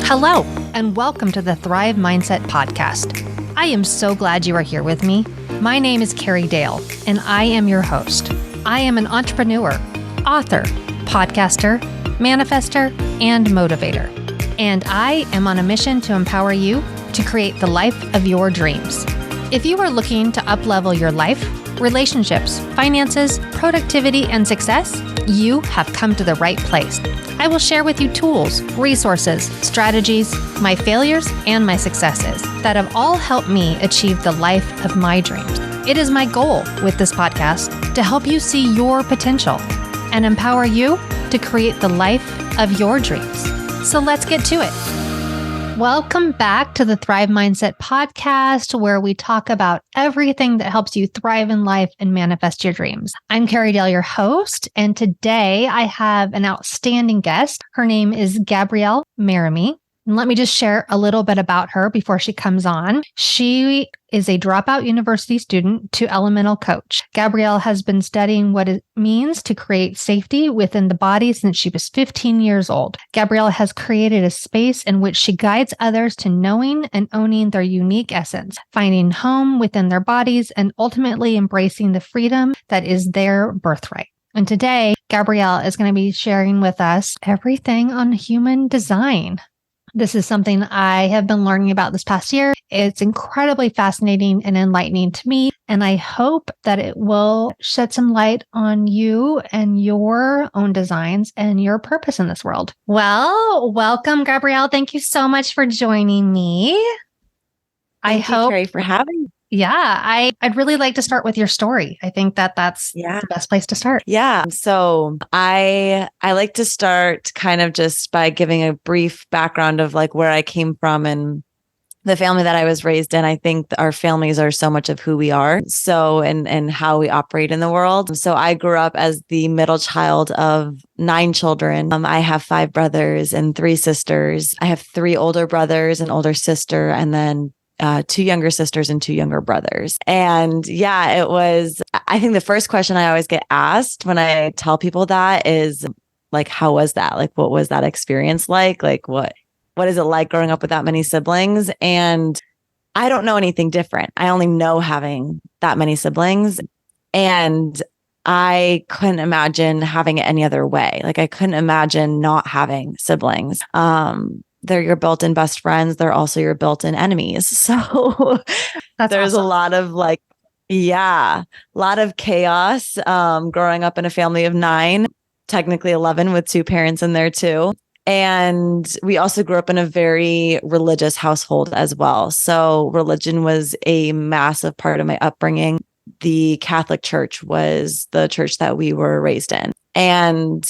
Hello, and welcome to the Thrive Mindset Podcast. I am so glad you are here with me. My name is Carrie Dale, and I am your host. I am an entrepreneur, author, podcaster, manifester, and motivator. And I am on a mission to empower you to create the life of your dreams. If you are looking to up-level your life, relationships, finances, productivity, and success, you have come to the right place. I will share with you tools, resources, strategies, my failures, and my successes that have all helped me achieve the life of my dreams. It is my goal with this podcast to help you see your potential and empower you to create the life of your dreams. So let's get to it. Welcome back to the Thrive Mindset Podcast, where we talk about everything that helps you thrive in life and manifest your dreams. I'm Carrie Dale, your host, and today I have an outstanding guest. Her name is Gabrielle Marie. And let me just share a little bit about her before she comes on. She is a dropout university student to elemental coach. Gabrielle has been studying what it means to create safety within the body since she was 15 years old. Gabrielle has created a space in which she guides others to knowing and owning their unique essence, finding home within their bodies, and ultimately embracing the freedom that is their birthright. And today, Gabrielle is going to be sharing with us everything on human design. This is something I have been learning about this past year. It's incredibly fascinating and enlightening to me, and I hope that it will shed some light on you and your own designs and your purpose in this world. Well, welcome, Gabrielle. Thank you so much for joining me. Thank you, Carrie, for having me. Yeah, I'd really like to start with your story. I think that's the best place to start. Yeah. So I like to start kind of just by giving a brief background of like where I came from and the family that I was raised in. I think our families are so much of who we are. So, and how we operate in the world. So I grew up as the middle child of 9 children. I have 5 brothers and 3 sisters. I have 3 older brothers, an older sister, and then 2 younger sisters and 2 younger brothers. And yeah, I think the first question I always get asked when I tell people that is like, how was that? Like, what was that experience like? Like, what is it like growing up with that many siblings? And I don't know anything different. I only know having that many siblings. And I couldn't imagine having it any other way. Like, I couldn't imagine not having siblings. They're your built-in best friends. They're also your built-in enemies. So there's awesome. A lot of a lot of chaos growing up in a family of 9, technically 11 with 2 parents in there too. And we also grew up in a very religious household as well. So religion was a massive part of my upbringing. The Catholic Church was the church that we were raised in. And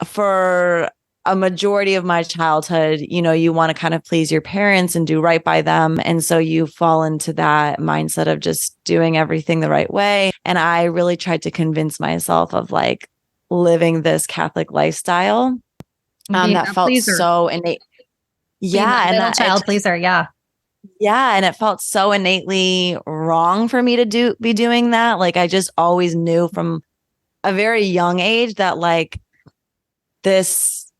for a majority of my childhood, you want to kind of please your parents and do right by them. And so you fall into that mindset of just doing everything the right way. And I really tried to convince myself of like living this Catholic lifestyle that felt pleaser. So innate. Yeah. And that child pleaser. Yeah. Yeah. And it felt so innately wrong for me to be doing that. Like I just always knew from a very young age that like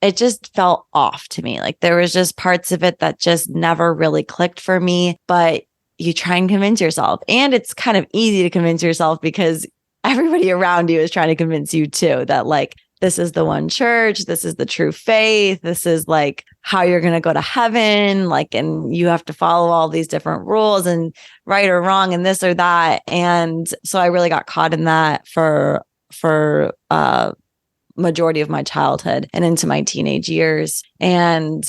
it just felt off to me. Like there was just parts of it that just never really clicked for me, but you try and convince yourself. And it's kind of easy to convince yourself because everybody around you is trying to convince you too, that like, this is the one church, this is the true faith, this is like how you're going to go to heaven, like, and you have to follow all these different rules and right or wrong and this or that. And so I really got caught in that for majority of my childhood and into my teenage years. And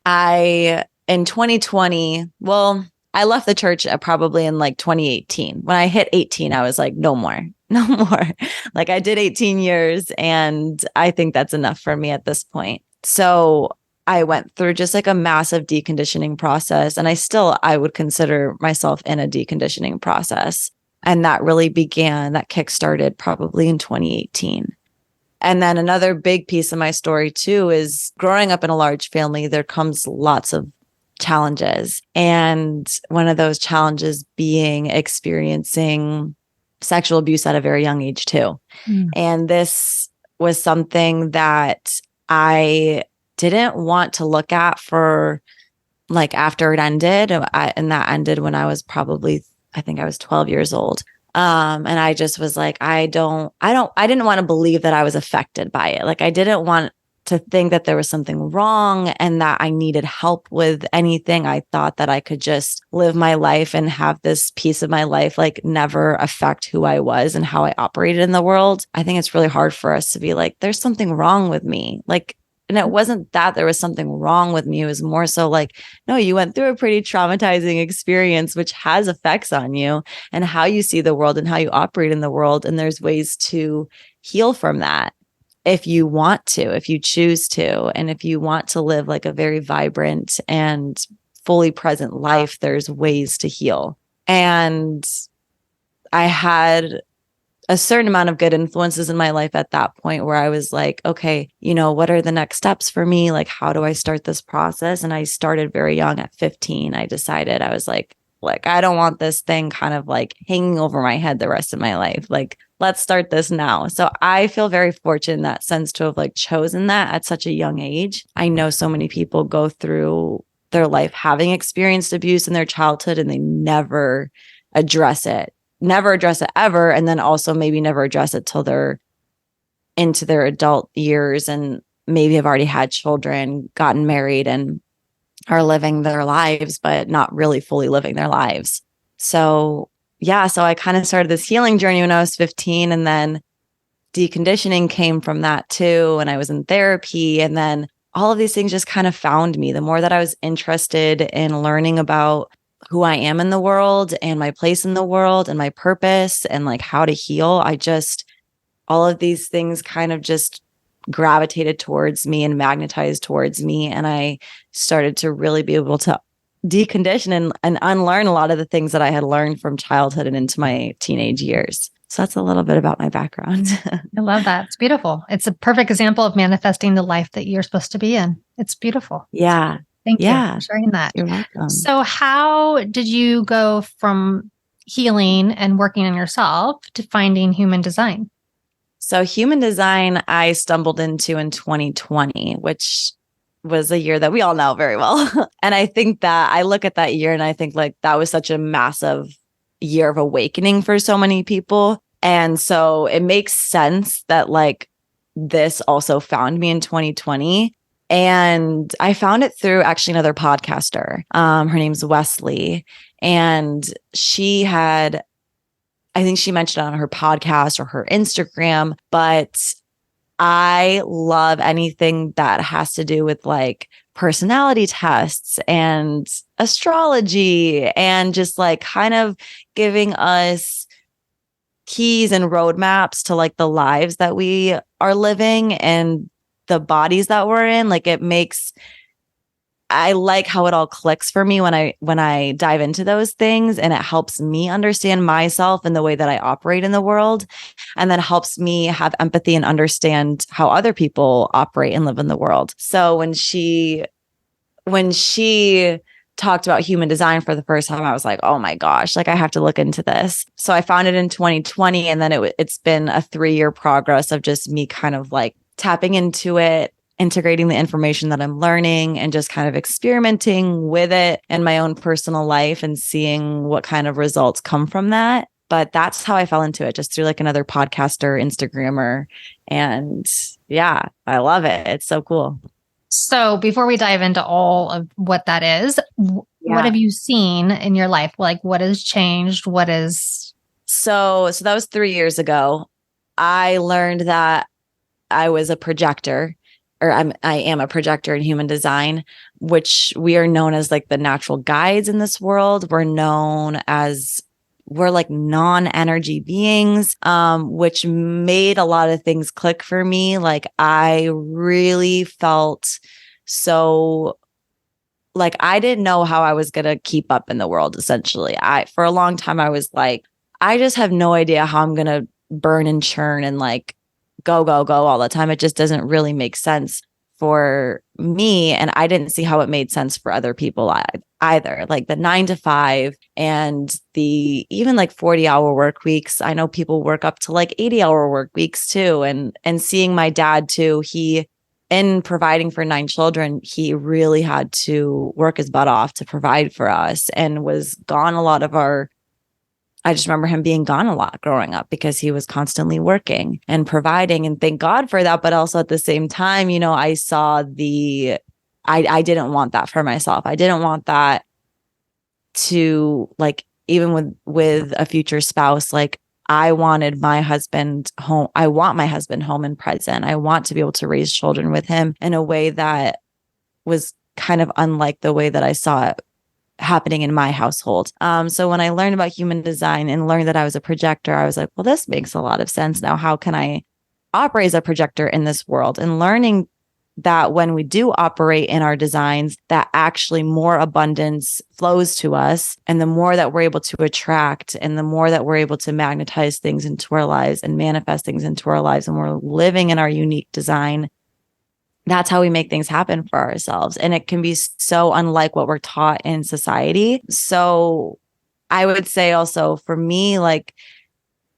in 2020, I left the church probably in like 2018. When I hit 18, I was like, no more. Like I did 18 years and I think that's enough for me at this point. So I went through just like a massive deconditioning process. And I would consider myself in a deconditioning process. And that really that kickstarted probably in 2018. And then another big piece of my story too is growing up in a large family, there comes lots of challenges. And one of those challenges being experiencing sexual abuse at a very young age too. And this was something that I didn't want to look at for like after it ended. And that ended when I was probably, I think I was 12 years old. And I just was like, I didn't want to believe that I was affected by it. Like I didn't want to think that there was something wrong and that I needed help with anything. I thought that I could just live my life and have this piece of my life like never affect who I was and how I operated in the world. I think it's really hard for us to be like, there's something wrong with me. Like, and it wasn't that there was something wrong with me. It was more so like, no, you went through a pretty traumatizing experience, which has effects on you and how you see the world and how you operate in the world. And there's ways to heal from that if you want to, if you choose to, and if you want to live like a very vibrant and fully present life, there's ways to heal. And I had a certain amount of good influences in my life at that point where I was like, okay, you know, what are the next steps for me? Like, how do I start this process? And I started very young at 15. I decided I was like, I don't want this thing kind of like hanging over my head the rest of my life. Like, let's start this now. So I feel very fortunate in that sense to have like chosen that at such a young age. I know so many people go through their life having experienced abuse in their childhood and they never address it ever. And then also maybe never address it till they're into their adult years and maybe have already had children, gotten married, and are living their lives, but not really fully living their lives. So yeah, so I kind of started this healing journey when I was 15, and then deconditioning came from that too. And I was in therapy, and then all of these things just kind of found me. The more that I was interested in learning about who I am in the world and my place in the world and my purpose and like how to heal, all of these things kind of just gravitated towards me and magnetized towards me. And I started to really be able to decondition and unlearn a lot of the things that I had learned from childhood and into my teenage years. So that's a little bit about my background. I love that. It's beautiful. It's a perfect example of manifesting the life that you're supposed to be in. It's beautiful. Yeah. Thank you for sharing that. You're welcome. So how did you go from healing and working on yourself to finding human design? So human design, I stumbled into in 2020, which was a year that we all know very well. And I think that I look at that year and I think like that was such a massive year of awakening for so many people. And so it makes sense that like this also found me in 2020. And I found it through actually another podcaster. Her name's Wesley. And I think she mentioned it on her podcast or her Instagram, but I love anything that has to do with like personality tests and astrology and just like kind of giving us keys and roadmaps to like the lives that we are living and the bodies that we're in. Like I like how it all clicks for me when I dive into those things, and it helps me understand myself and the way that I operate in the world, and then helps me have empathy and understand how other people operate and live in the world. So when she talked about human design for the first time, I was like, oh my gosh, like I have to look into this. So I found it in 2020, and then it's been a 3-year progress of just me kind of like tapping into it, integrating the information that I'm learning and just kind of experimenting with it in my own personal life and seeing what kind of results come from that. But that's how I fell into it, just through like another podcaster, Instagrammer. And yeah, I love it. It's so cool. So before we dive into all of what that is, what have you seen in your life? Like what has changed? So that was 3 years ago. I learned that I was a projector. Or I am a projector in human design, which we are known as like the natural guides in this world. We're like non-energy beings, which made a lot of things click for me. Like I really felt so like I didn't know how I was going to keep up in the world. Essentially, for a long time, I was like, I just have no idea how I'm going to burn and churn and like go all the time. It just doesn't really make sense for me. And I didn't see how it made sense for other people either. Like the 9 to 5 and the even like 40-hour work weeks. I know people work up to like 80-hour work weeks too. And seeing my dad too, he in providing for 9 children, he really had to work his butt off to provide for us, and was gone a lot of I just remember him being gone a lot growing up because he was constantly working and providing, and thank God for that. But also at the same time, I saw I didn't want that for myself. I didn't want that to, like, even with a future spouse, like, I wanted my husband home. I want my husband home and present. I want to be able to raise children with him in a way that was kind of unlike the way that I saw it happening in my household. So when I learned about human design and learned that I was a projector, I was like, well, this makes a lot of sense now. How can I operate as a projector in this world? And learning that when we do operate in our designs, that actually more abundance flows to us. And the more that we're able to attract, and the more that we're able to magnetize things into our lives and manifest things into our lives, and we're living in our unique design, that's how we make things happen for ourselves. And it can be so unlike what we're taught in society. So I would say also for me, like,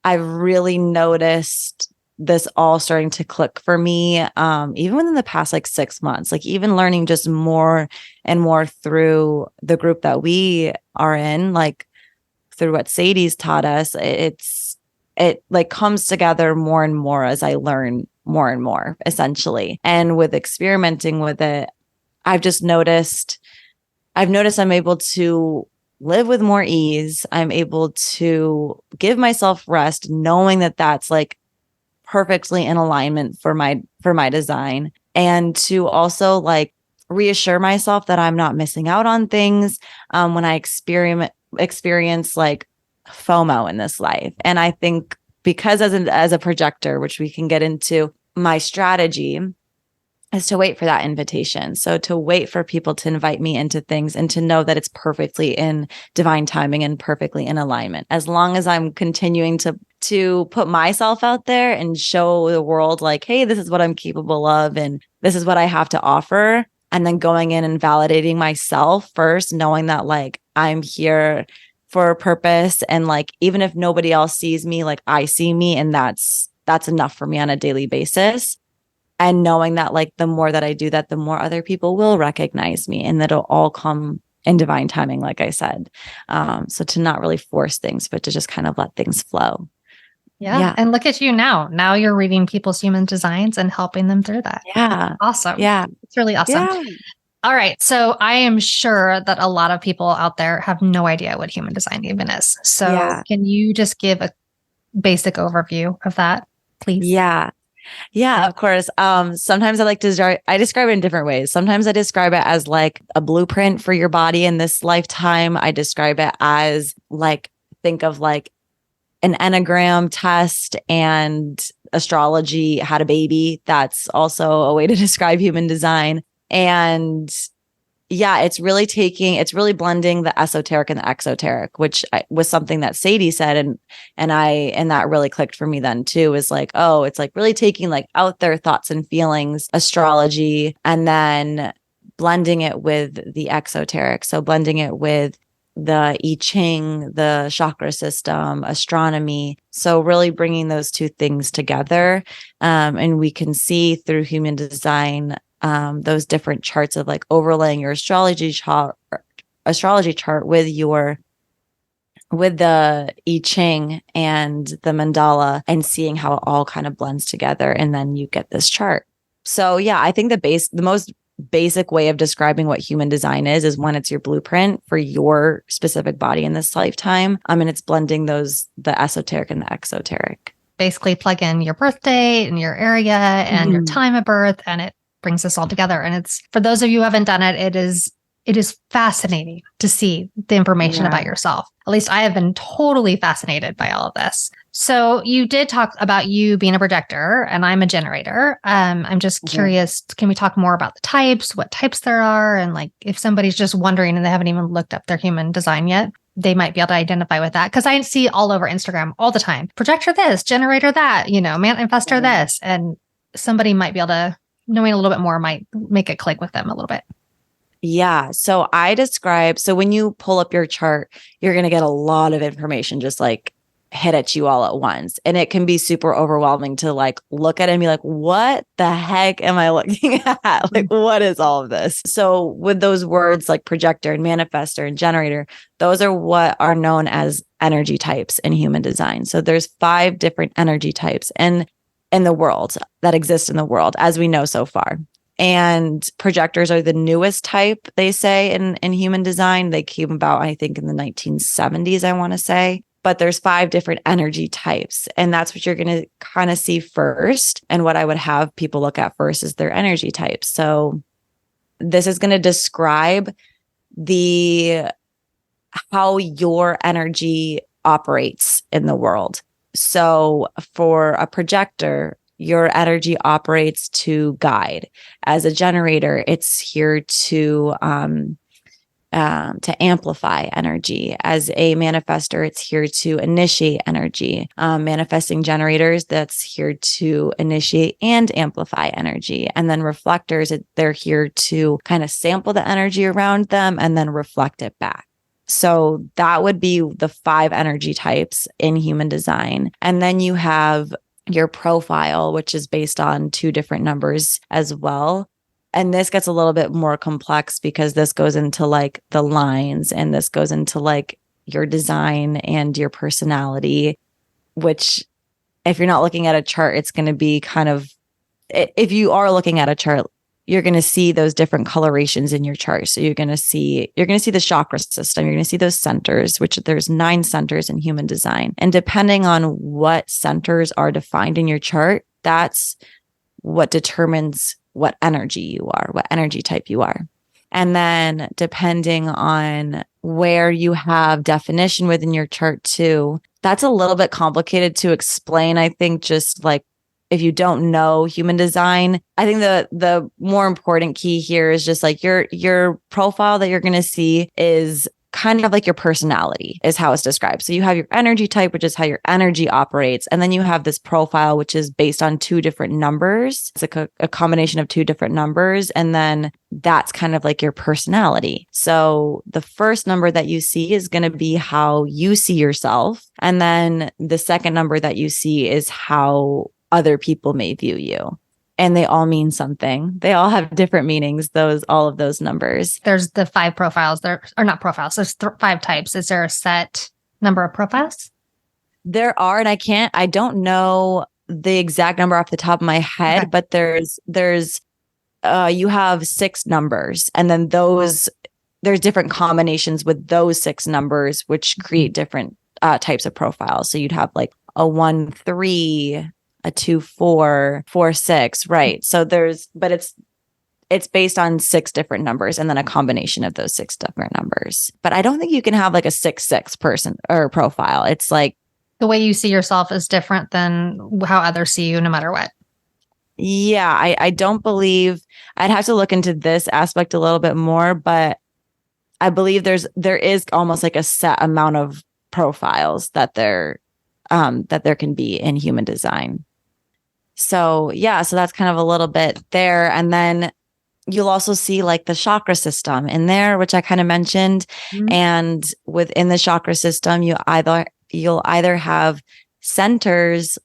I've really noticed this all starting to click for me, even within the past like 6 months, like even learning just more and more through the group that we are in, like through what Sadie's taught us. It like comes together more and more as I learn more and more, essentially. And with experimenting with it, I've noticed I'm able to live with more ease. I'm able to give myself rest, knowing that that's like perfectly in alignment for my design, and to also like reassure myself that I'm not missing out on things when I experience like FOMO in this life. And I think because as a projector, which we can get into, my strategy is to wait for that invitation. So to wait for people to invite me into things, and to know that it's perfectly in divine timing and perfectly in alignment. As long as I'm continuing to put myself out there and show the world like, hey, this is what I'm capable of, and this is what I have to offer. And then going in and validating myself first, knowing that like I'm here for a purpose. And like, even if nobody else sees me, like I see me, and that's enough for me on a daily basis. And knowing that like the more that I do that, the more other people will recognize me, and that'll all come in divine timing, like I said. So to not really force things, but to just kind of let things flow. Yeah. And look at you now. Now you're reading people's human designs and helping them through that. Yeah. Awesome. Yeah. It's really awesome. Yeah. All right. So I am sure that a lot of people out there have no idea what human design even is. So can you just give a basic overview of that, please? Yeah. Yeah, of course. Sometimes I describe it in different ways. Sometimes I describe it as like a blueprint for your body in this lifetime. I describe it as like, think of like an enneagram test and astrology had a baby. That's also a way to describe human design. And yeah, it's really blending the esoteric and the exoteric, which was something that Sadie said. And that really clicked for me then too, is like, oh, it's like really taking like out there thoughts and feelings, astrology, and then blending it with the exoteric. So blending it with the I Ching, the chakra system, astronomy. So really bringing those two things together. And we can see through human design, those different charts of like overlaying your astrology chart with the I Ching and the mandala, and seeing how it all kind of blends together. And then you get this chart. So yeah, I think the most basic way of describing what human design is when it's your blueprint for your specific body in this lifetime. And it's blending the esoteric and the exoteric. Basically plug in your birth date and your area and your time of birth, and it brings this all together. And it's, for those of you who haven't done it, it is fascinating to see the information about yourself. At least I have been totally fascinated by all of this. So you did talk about you being a projector, and I'm a generator. I'm just curious, can we talk more about the types, what types there are? And like, if somebody's just wondering and they haven't even looked up their human design yet, they might be able to identify with that. Because I see all over Instagram all the time, projector this, generator that, manifestor this. And somebody might be able to, knowing a little bit more might make it click with them a little bit. Yeah. So when you pull up your chart, you're going to get a lot of information, just like hit at you all at once. And it can be super overwhelming to like look at it and be like, what the heck am I looking at? Like, what is all of this? So with those words like projector and manifestor and generator, those are what are known as energy types in human design. So there's 5 different energy types in the world that exist in the world, as we know so far. And projectors are the newest type, they say, in human design. They came about, I think, in the 1970s, I want to say. But there's 5 different energy types. And that's what you're going to kind of see first. And what I would have people look at first is their energy types. So this is going to describe how your energy operates in the world. So for a projector, your energy operates to guide. As a generator, it's here to amplify energy. As a manifestor, it's here to initiate energy. Manifesting generators, that's here to initiate and amplify energy. And then reflectors, they're here to kind of sample the energy around them and then reflect it back. So that would be the 5 energy types in human design. And then you have your profile, which is based on 2 different numbers as well. And this gets a little bit more complex because this goes into like the lines, and this goes into like your design and your personality, which if you're not looking at a chart, it's going to be kind of, if you are looking at a chart, you're going to see those different colorations in your chart. So you're going to see the chakra system. You're going to see those centers, which there's 9 centers in human design. And depending on what centers are defined in your chart, that's what determines what energy you are, what energy type you are. And then depending on where you have definition within your chart too, that's a little bit complicated to explain. I think just like if you don't know human design, I think the more important key here is just like your profile that you're going to see is kind of like your personality is how it's described. So you have your energy type, which is how your energy operates. And then you have this profile, which is based on 2 different numbers. It's like a combination of 2 different numbers. And then that's kind of like your personality. So the first number that you see is going to be how you see yourself. And then the second number that you see is how other people may view you. And they all mean something. They all have different meanings, all of those numbers. There's the 5 profiles there, or not profiles. There's 5 types. Is there a set number of profiles? There are, and I don't know the exact number off the top of my head, okay. But there's you have 6 numbers, and then there's different combinations with those 6 numbers, which create different types of profiles. So you'd have like a 1-3, a 2-4, 4-6, right? So but it's based on 6 different numbers and then a combination of those 6 different numbers. But I don't think you can have like a 6-6 person or profile. It's like the way you see yourself is different than how others see you, no matter what. Yeah, I don't believe, I'd have to look into this aspect a little bit more, but I believe there is almost like a set amount of profiles that there can be in human design. So yeah, so that's kind of a little bit there. And then you'll also see like the chakra system in there, which I kind of mentioned. Mm-hmm. And within the chakra system, you'll either have centers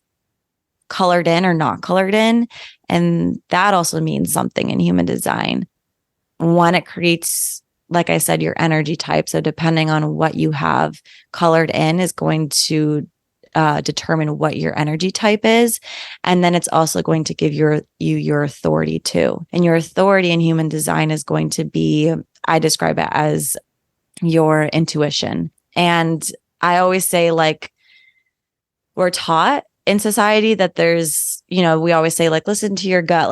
colored in or not colored in. And that also means something in human design. One, it creates, like I said, your energy type. So depending on what you have colored in is going to determine what your energy type is. And then it's also going to give you your authority too. And your authority in human design is going to be, I describe it as your intuition. And I always say, like, we're taught in society that there's, we always say like, listen to your gut,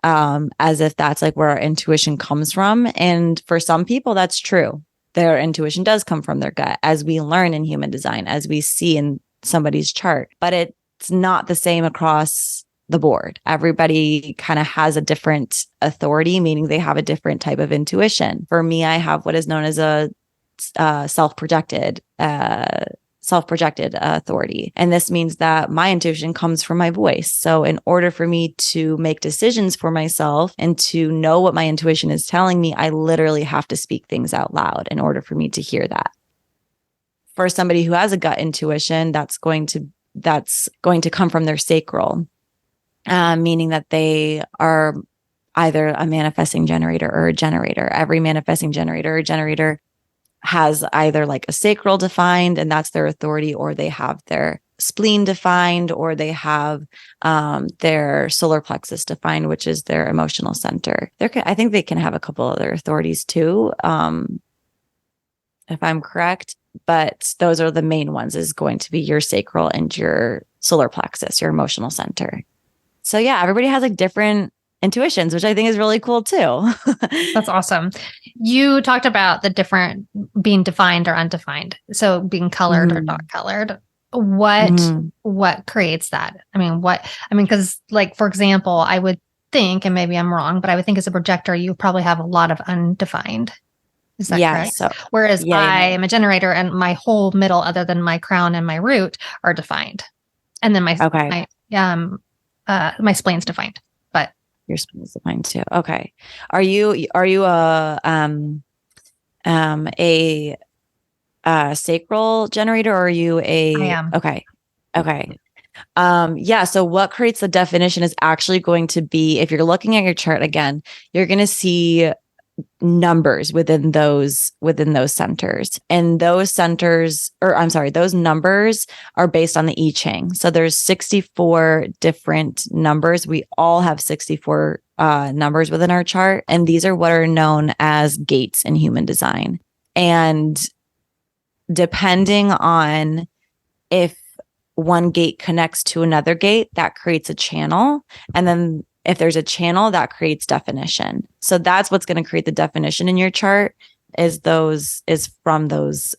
as if that's like where our intuition comes from. And for some people, that's true. Their intuition does come from their gut, as we learn in human design, as we see in somebody's chart. But it's not the same across the board. Everybody kind of has a different authority, meaning they have a different type of intuition. For me, I have what is known as a self-projected authority. And this means that my intuition comes from my voice. So in order for me to make decisions for myself and to know what my intuition is telling me, I literally have to speak things out loud in order for me to hear that. for somebody who has a gut intuition, that's going to come from their sacral, meaning that they are either a manifesting generator or a generator. Every manifesting generator or generator has either like a sacral defined, and that's their authority, or they have their spleen defined, or they have their solar plexus defined, which is their emotional center. I think they can have a couple other authorities too, if I'm correct. But those are the main ones, is going to be your sacral and your solar plexus, your emotional center. So yeah, everybody has like different intuitions, which I think is really cool too. That's awesome. You talked about the different being defined or undefined. So being colored or not colored. What creates that? Because like, for example, I would think, and maybe I'm wrong, but I would think as a projector, you probably have a lot of undefined. Is that correct? So, whereas I am a generator and my whole middle, other than my crown and my root, are defined. And then my spleen's defined. But your spleen's defined too. Okay. Are you a sacral generator, or are you a I am. Okay. Yeah. So what creates the definition is actually going to be, if you're looking at your chart again, you're going to see numbers within those centers, and those numbers are based on the I Ching. So there's 64 different numbers. We all have 64 numbers within our chart, and these are what are known as gates in human design. And depending on if one gate connects to another gate, that creates a channel, and then if there's a channel, that creates definition. So that's what's going to create the definition in your chart, is from those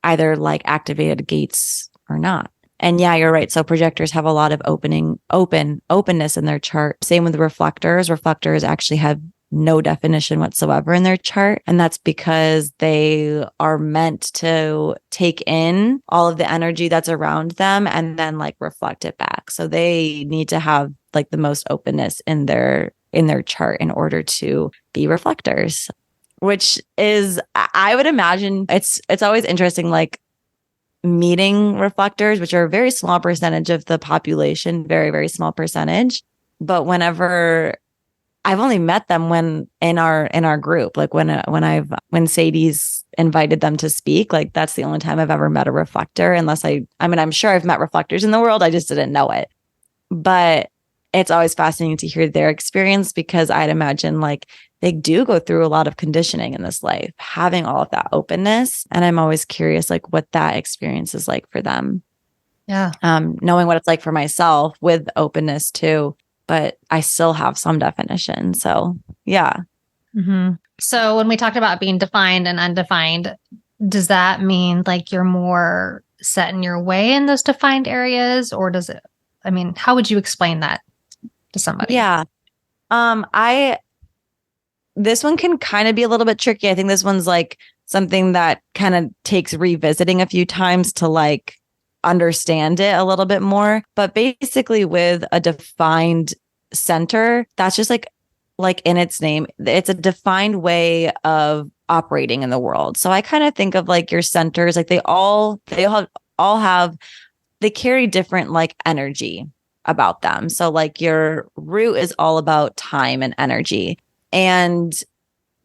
either like activated gates or not. And yeah, you're right. So projectors have a lot of openness in their chart. Same with reflectors. Reflectors actually have no definition whatsoever in their chart. And that's because they are meant to take in all of the energy that's around them and then like reflect it back. So they need to have like the most openness in their chart in order to be reflectors, which is, I would imagine, it's always interesting, like meeting reflectors, which are a very small percentage of the population, very, very small percentage. But whenever I've only met them when in our group, like when Sadie's invited them to speak, like that's the only time I've ever met a reflector, unless I'm sure I've met reflectors in the world. I just didn't know it. But it's always fascinating to hear their experience, because I'd imagine like they do go through a lot of conditioning in this life, having all of that openness. And I'm always curious, like what that experience is like for them. Yeah. Knowing what it's like for myself with openness too, but I still have some definition. So yeah. Mm-hmm. So when we talked about being defined and undefined, does that mean like you're more set in your way in those defined areas, or does it, how would you explain that to somebody? Yeah. This one can kind of be a little bit tricky. I think this one's like something that kind of takes revisiting a few times to like understand it a little bit more. But basically with a defined center, that's just like in its name, it's a defined way of operating in the world. So I kind of think of like your centers, like they all carry different like energy about them. So like your root is all about time and energy. And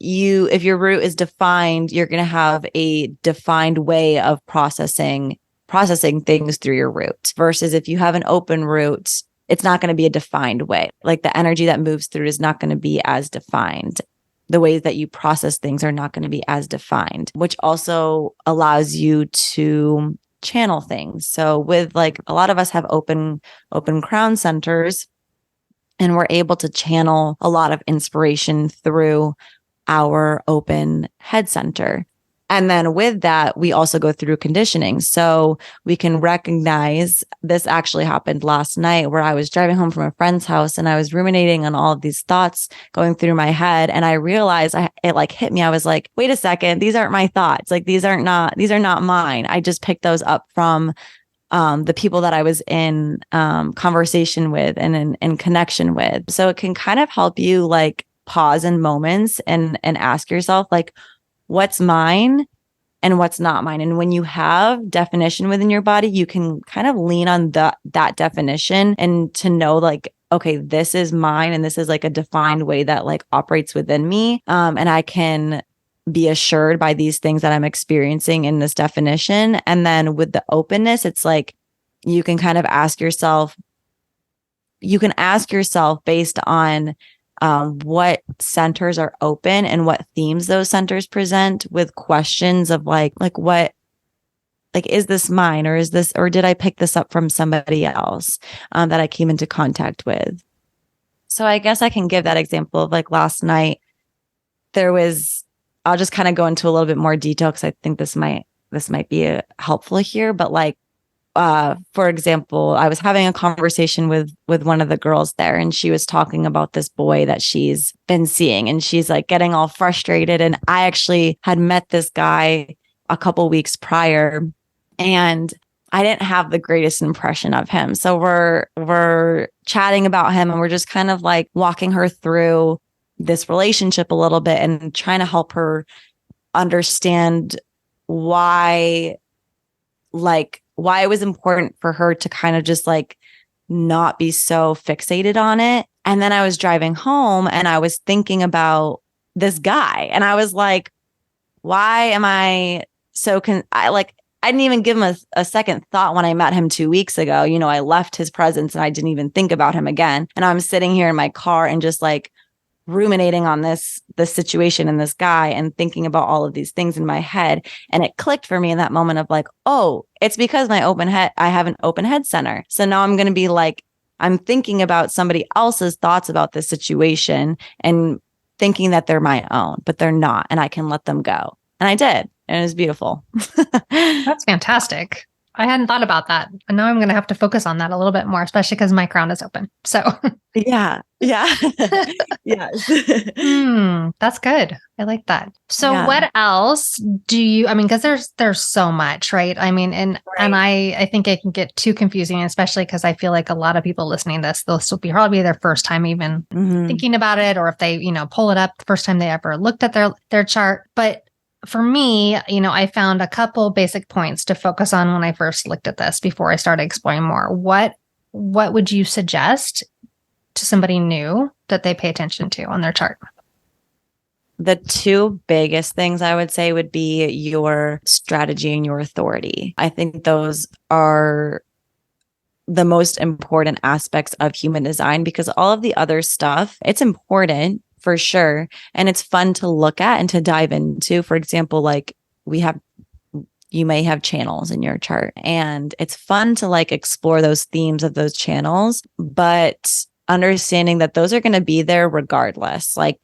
if your root is defined, you're going to have a defined way of processing things through your root, versus if you have an open root, it's not going to be a defined way. Like the energy that moves through is not going to be as defined. The ways that you process things are not going to be as defined, which also allows you to channel things. So with like a lot of us have open crown centers, and we're able to channel a lot of inspiration through our open head center. And then with that, we also go through conditioning. So we can recognize, this actually happened last night, where I was driving home from a friend's house and I was ruminating on all of these thoughts going through my head. And I realized it like hit me. I was like, wait a second, these aren't my thoughts. Like these are not mine. I just picked those up from the people that I was in conversation with and in connection with. So it can kind of help you like pause in moments and ask yourself like, what's mine and what's not mine. And when you have definition within your body, you can kind of lean on that definition and to know like, okay, this is mine. And this is like a defined way that like operates within me. And I can be assured by these things that I'm experiencing in this definition. And then with the openness, it's like, you can kind of ask yourself based on what centers are open and what themes those centers present, with questions of like what, like, is this mine, or did I pick this up from somebody else that I came into contact with? So I guess I can give that example of like last night. I'll just kind of go into a little bit more detail because I think this might be helpful here. But like, for example, I was having a conversation with one of the girls there, and she was talking about this boy that she's been seeing, and she's like getting all frustrated. And I actually had met this guy a couple weeks prior, and I didn't have the greatest impression of him. So we're chatting about him, and we're just kind of like walking her through this relationship a little bit and trying to help her understand why it was important for her to kind of just like not be so fixated on it. And then I was driving home and I was thinking about this guy, and I was like, why am I so I didn't even give him a second thought when I met him 2 weeks ago. You know, I left his presence and I didn't even think about him again. And I'm sitting here in my car and just like ruminating on this situation and this guy and thinking about all of these things in my head. And it clicked for me in that moment of like, oh, it's because I have an open head center. So now I'm going to be like, I'm thinking about somebody else's thoughts about this situation and thinking that they're my own, but they're not. And I can let them go. And I did. And it was beautiful. That's fantastic. I hadn't thought about that. And now I'm going to have to focus on that a little bit more, especially because my crown is open. So yeah. That's good. I like that. So what else do you, I mean, because there's so much, right? I mean, and I think it can get too confusing, especially because I feel like a lot of people listening to this, this will be probably their first time even thinking about it, or if they, pull it up the first time they ever looked at their chart. But for me, I found a couple basic points to focus on when I first looked at this before I started exploring more. What would you suggest to somebody new that they pay attention to on their chart? The two biggest things I would say would be your strategy and your authority. I think those are the most important aspects of human design, because all of the other stuff, it's important for sure. And it's fun to look at and to dive into. For example, like you may have channels in your chart, and it's fun to like explore those themes of those channels, but understanding that those are going to be there regardless. Like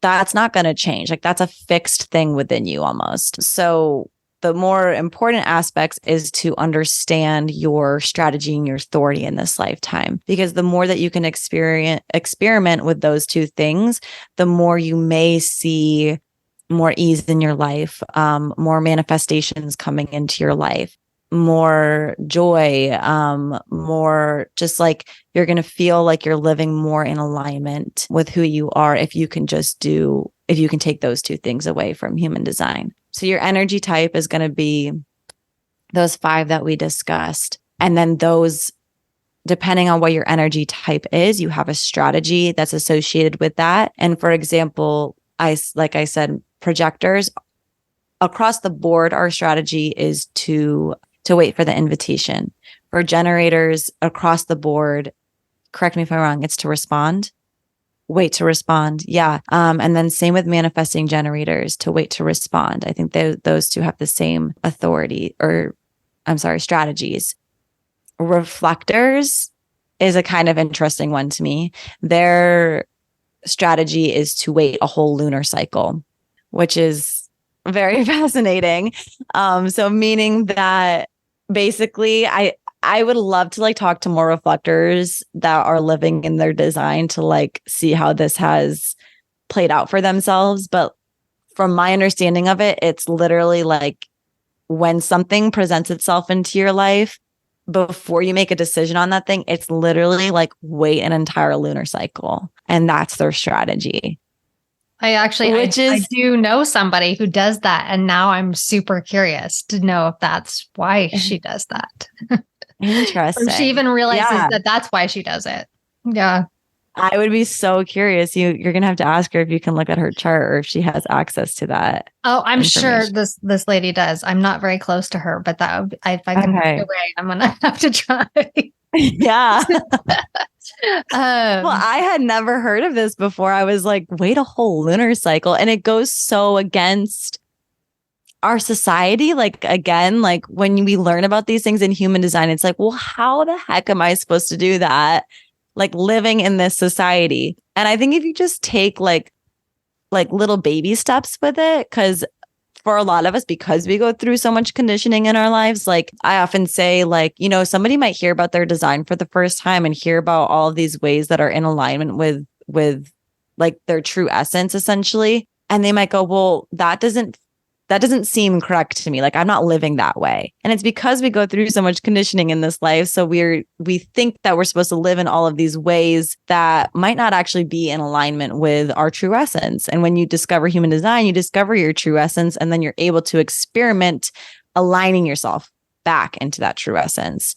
that's not going to change. Like that's a fixed thing within you almost. So the more important aspects is to understand your strategy and your authority in this lifetime, because the more that you can experiment with those two things, the more you may see more ease in your life, more manifestations coming into your life, more joy, more just like you're going to feel like you're living more in alignment with who you are if you can take those two things away from human design. So your energy type is going to be those 5 that we discussed. And then those, depending on what your energy type is, you have a strategy that's associated with that. And for example, like I said, projectors across the board, our strategy is to wait for the invitation. For generators across the board, correct me if I'm wrong, it's to respond. Wait to respond. Yeah. And then same with manifesting generators, to wait to respond. I think those two have the same authority, strategies. Reflectors is a kind of interesting one to me. Their strategy is to wait a whole lunar cycle, which is very fascinating. So meaning that basically I would love to like talk to more reflectors that are living in their design to like see how this has played out for themselves. But from my understanding of it, it's literally like when something presents itself into your life, before you make a decision on that thing, it's literally like wait an entire lunar cycle. And that's their strategy. I do know somebody who does that. And now I'm super curious to know if that's why she does that. Interesting. Or she even realizes that that's why she does it. Yeah. I would be so curious. You're going to have to ask her if you can look at her chart or if she has access to that. Oh, I'm sure this lady does. I'm not very close to her, but that would, if I can find a way, I'm going to have to try. Yeah. Well, I had never heard of this before. I was like, wait, a whole lunar cycle. And it goes so against our society. Like, again, like when we learn about these things in human design, it's like, well, how the heck am I supposed to do that? Like living in this society. And I think if you just take like little baby steps with it, because for a lot of us, because we go through so much conditioning in our lives, like I often say, like, you know, somebody might hear about their design for the first time and hear about all of these ways that are in alignment with like their true essence, essentially. And they might go, well, that doesn't seem correct to me. Like I'm not living that way. And it's because we go through so much conditioning in this life. So we think that we're supposed to live in all of these ways that might not actually be in alignment with our true essence. And when you discover human design, you discover your true essence, and then you're able to experiment aligning yourself back into that true essence.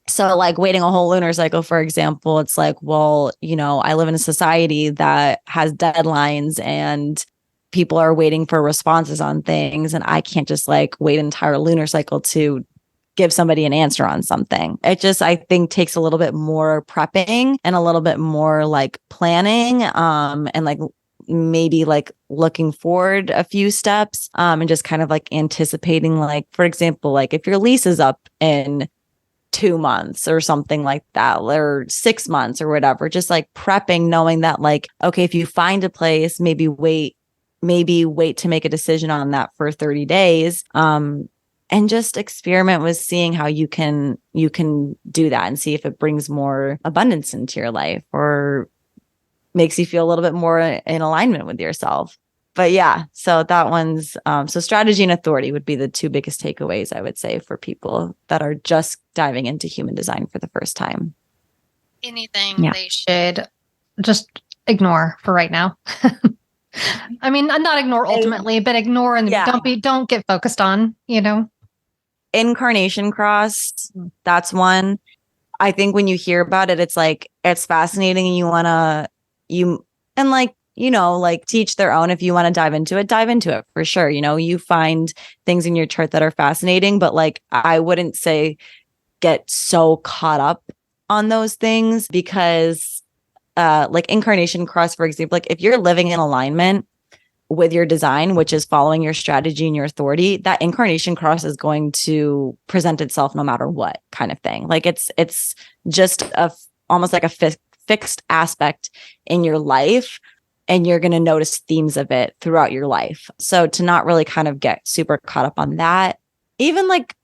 So like waiting a whole lunar cycle, for example, it's like, well, you know, I live in a society that has deadlines and people are waiting for responses on things, and I can't just like wait an entire lunar cycle to give somebody an answer on something. It just, I think, takes a little bit more prepping and a little bit more like planning, and like maybe like looking forward a few steps, and just kind of like anticipating, like, for example, like if your lease is up in 2 months or something like that, or 6 months or whatever, just like prepping, knowing that like, okay, if you find a place, maybe wait to make a decision on that for 30 days. And just experiment with seeing how you can do that and see if it brings more abundance into your life or makes you feel a little bit more in alignment with yourself. But yeah, so that one's, so strategy and authority would be the two biggest takeaways, I would say, for people that are just diving into human design for the first time. Anything they should just ignore for right now. I mean, not ignore ultimately, but ignore and don't get focused on, you know. Incarnation cross, that's one. I think when you hear about it, it's like, it's fascinating and like teach their own. If you want to dive into it for sure. You know, you find things in your chart that are fascinating, but like, I wouldn't say get so caught up on those things because like incarnation cross, for example, like if you're living in alignment with your design, which is following your strategy and your authority, that incarnation cross is going to present itself no matter what kind of thing. Like it's just almost like a fixed aspect in your life, and you're going to notice themes of it throughout your life. So to not really kind of get super caught up on that, even like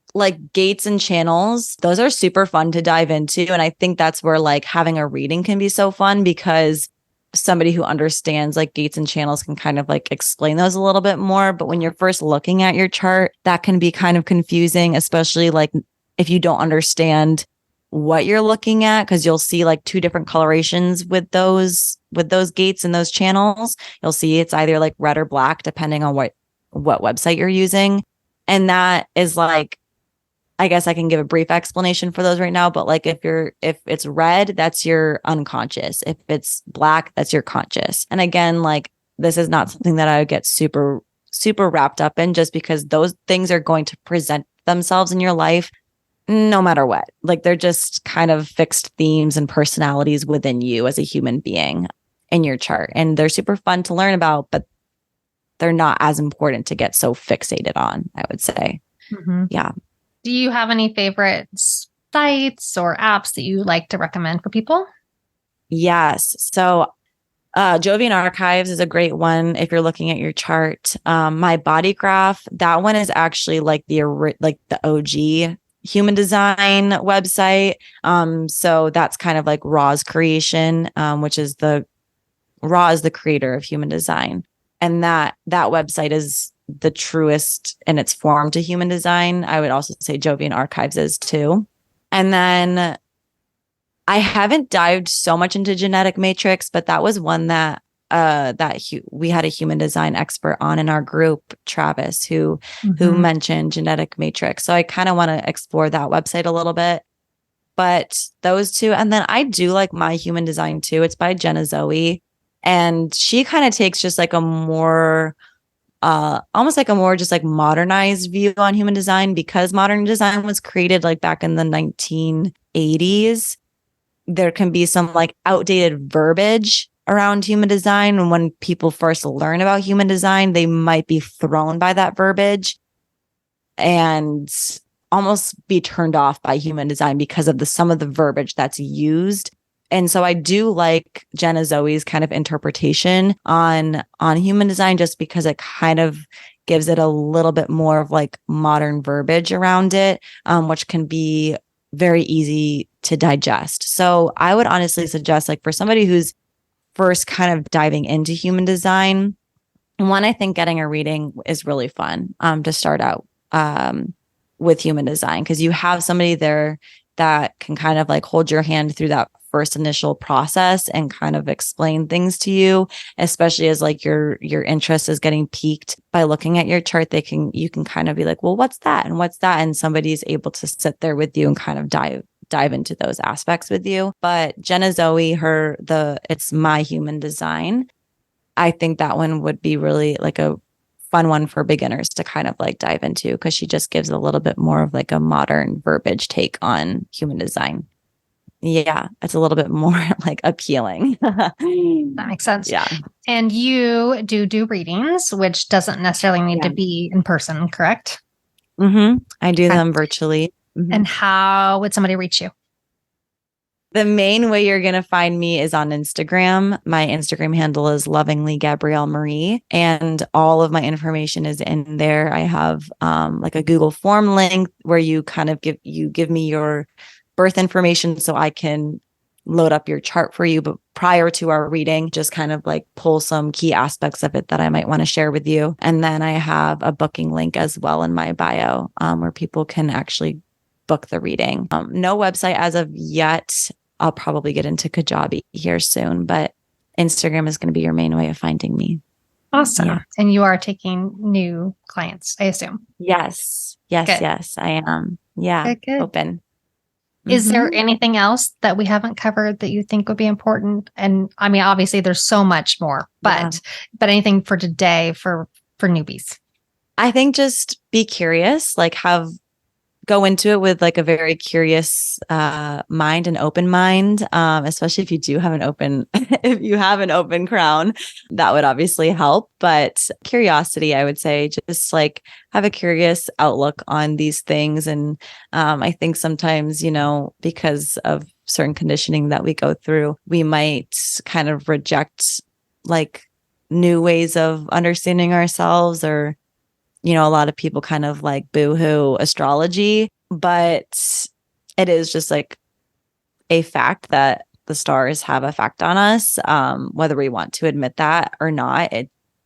gates and channels, those are super fun to dive into. And I think that's where like having a reading can be so fun, because somebody who understands like gates and channels can kind of like explain those a little bit more. But when you're first looking at your chart, that can be kind of confusing, especially like if you don't understand what you're looking at, because you'll see like two different colorations with those gates and those channels. You'll see it's either like red or black, depending on what website you're using. And that is like, I guess I can give a brief explanation for those right now, but like if it's red, that's your unconscious. If it's black, that's your conscious. And again, like this is not something that I would get super, super wrapped up in, just because those things are going to present themselves in your life no matter what. Like they're just kind of fixed themes and personalities within you as a human being in your chart. And they're super fun to learn about, but they're not as important to get so fixated on, I would say. Mm-hmm. Yeah. Do you have any favorite sites or apps that you like to recommend for people? Yes. So Jovian Archives is a great one if you're looking at your chart. My Body Graph, that one is actually like the OG human design website. So that's kind of like Ra's creation, which is Ra is the creator of human design. And that website is the truest in its form to human design. I would also say Jovian Archives is too. And then I haven't dived so much into genetic matrix, but that was one that we had a human design expert on in our group, Travis, who mentioned genetic matrix. So I kind of want to explore that website a little bit. But those two, and then I do like My Human Design too. It's by Jenna Zoe, and she kind of takes just like a more almost like a more just like modernized view on human design, because modern design was created like back in the 1980s. There can be some like outdated verbiage around human design. And when people first learn about human design, they might be thrown by that verbiage and almost be turned off by human design because of some of the verbiage that's used. And so I do like Jenna Zoe's kind of interpretation on human design, just because it kind of gives it a little bit more of like modern verbiage around it, which can be very easy to digest. So I would honestly suggest, like, for somebody who's first kind of diving into human design, one, I think getting a reading is really fun to start out with human design, because you have somebody there that can kind of like hold your hand through that first initial process and kind of explain things to you, especially as like your interest is getting piqued by looking at your chart. You can kind of be like, well, what's that? And what's that? And somebody's able to sit there with you and kind of dive into those aspects with you. But Jenna Zoe, it's My Human Design. I think that one would be really like a fun one for beginners to kind of like dive into, because she just gives a little bit more of like a modern verbiage take on human design. Yeah, it's a little bit more like appealing. That makes sense. Yeah. And you do readings, which doesn't necessarily need to be in person, correct? I do them virtually. And how would somebody reach you? The main way you're going to find me is on Instagram. My Instagram handle is Lovingly Gabrielle Marie, and all of my information is in there. I have like a Google form link where you kind of give me your birth information so I can load up your chart for you. But prior to our reading, just kind of like pull some key aspects of it that I might want to share with you. And then I have a booking link as well in my bio where people can actually book the reading. No website as of yet. I'll probably get into Kajabi here soon, but Instagram is going to be your main way of finding me. Awesome. Yeah. And you are taking new clients, I assume. Yes, I am. Yeah. Good. Open. Is there anything else that we haven't covered that you think would be important? And I mean, obviously there's so much more, but anything for today for newbies? I think just be curious, like go into it with like a very curious mind and open mind, especially if you have an open crown, that would obviously help. But curiosity, I would say, just like have a curious outlook on these things. And I think sometimes, because of certain conditioning that we go through, we might kind of reject like new ways of understanding ourselves, or a lot of people kind of like boo-hoo astrology, but it is just like a fact that the stars have effect on us, whether we want to admit that or not.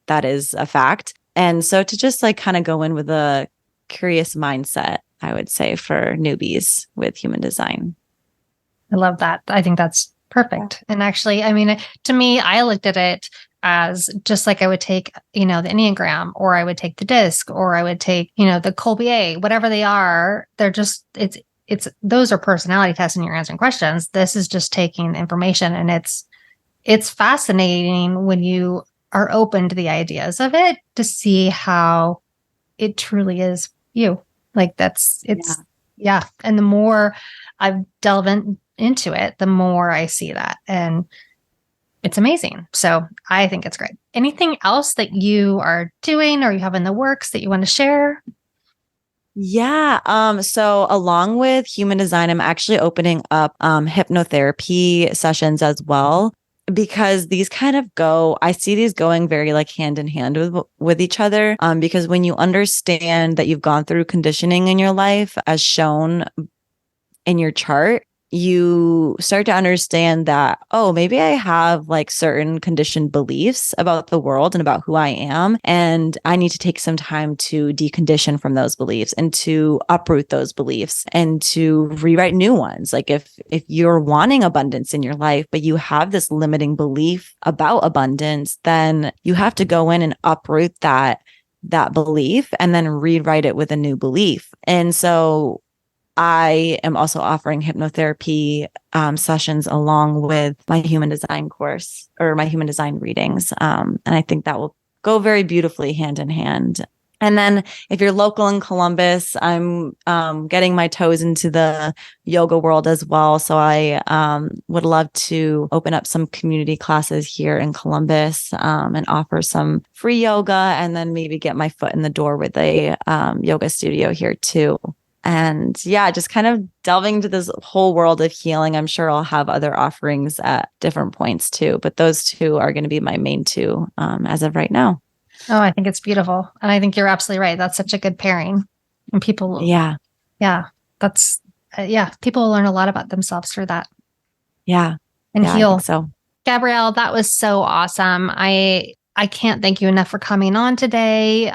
That is a fact. And so to just like kind of go in with a curious mindset, I would say, for newbies with human design. I love that. I think that's perfect. And actually, I mean, to me, I looked at it as just like I would take, the Enneagram, or I would take the disc, or I would take, the Colbier, whatever they are. They're just, those are personality tests and you're answering questions. This is just taking information, and it's fascinating when you are open to the ideas of it to see how it truly is you. Like yeah. And the more I've delved into it, the more I see that. And it's amazing. So I think it's great. Anything else that you are doing or you have in the works that you want to share? Yeah. So along with human design, I'm actually opening up hypnotherapy sessions as well, because these kind of I see these going very like hand in hand with each other. Because when you understand that you've gone through conditioning in your life as shown in your chart, you start to understand that, oh, maybe I have like certain conditioned beliefs about the world and about who I am. And I need to take some time to decondition from those beliefs and to uproot those beliefs and to rewrite new ones. Like if you're wanting abundance in your life, but you have this limiting belief about abundance, then you have to go in and uproot that belief and then rewrite it with a new belief. And so I am also offering hypnotherapy sessions along with my human design course or my human design readings. And I think that will go very beautifully hand in hand. And then if you're local in Columbus, I'm getting my toes into the yoga world as well. So I would love to open up some community classes here in Columbus and offer some free yoga, and then maybe get my foot in the door with a yoga studio here too. And yeah, just kind of delving into this whole world of healing. I'm sure I'll have other offerings at different points too, but those two are going to be my main two as of right now. Oh, I think it's beautiful. And I think you're absolutely right. That's such a good pairing. And people, that's, people will learn a lot about themselves through that. Yeah. And heal. I think so. Gabrielle, that was so awesome. I can't thank you enough for coming on today.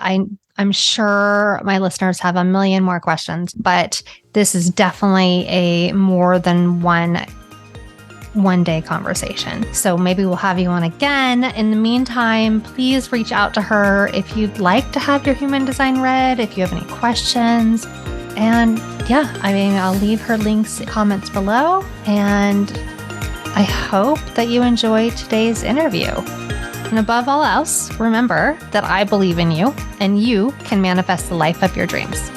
I'm sure my listeners have a million more questions, but this is definitely a more than one day conversation. So maybe we'll have you on again. In the meantime, please reach out to her if you'd like to have your human design read, if you have any questions. And I'll leave her links, comments below. And I hope that you enjoyed today's interview. And above all else, remember that I believe in you and you can manifest the life of your dreams.